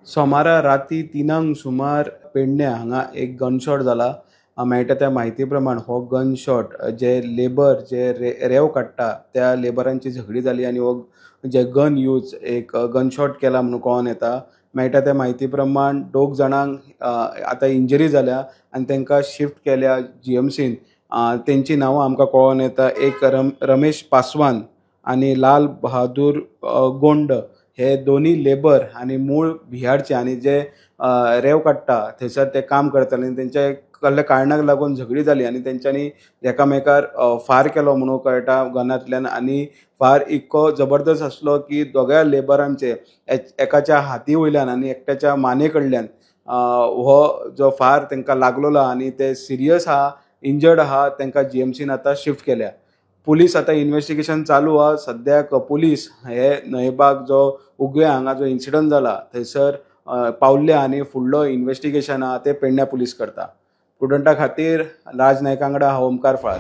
सोमारा राती 3 सुमार पेडण्या हांगा एक गनशॉट जाला. मेळटा त्या म्हायती प्रमाण हो गनशॉट जे लेबर जे रेंव काडटा त्या लेबरांची झगडी जाली आनी हो जे गन यूज एक गनशॉट केला म्हणून कळोन येता. मेळटा त्या म्हायती प्रमाण 2 जाणांक आतां इंजरी जाल्या आनी तांकां शिफ्ट केल्या जीएमसीन. तेंची नांवां आमकां कळोन येता. एक रमेश पासवान आनी लाल बहादूर गोंड हे दोनी लेबर आनी मूळ बिहारचे आनी जे रेंव काडटा थंयसर ते काम करताले आनी तेंच्या कसल्या कारणाक लागून झगडी जाली आनी तेंच्यांनी एकामेकार फार केलो म्हणून कळटा गनांतल्यान. आनी फार इतको जबरदस्त आसलो की दोगांय लेबरांचे एकाच्या हाती वयल्यान आनी एकट्याच्या माने कडल्यान हो जो फार तांकां लागलेलो आनी ते सिरियस आहा, इंजर्ड आहा. तांकां जीएमसीन आतां शिफ्ट केल्या. पुलीस आतां इन्व्हेस्टिगेशन चालू आहा. सद्याक पुलीस हे न्हयबाग जो उगवे हांगा जो इन्सिडंट जाला थंयसर पावल्ले आनी फुडलो इन्व्हेस्टिगेशन आहा ते पेडण्या पुलीस करता. स्टुडंटा खातीर राज नायका वांगडा ओमकार फाळ.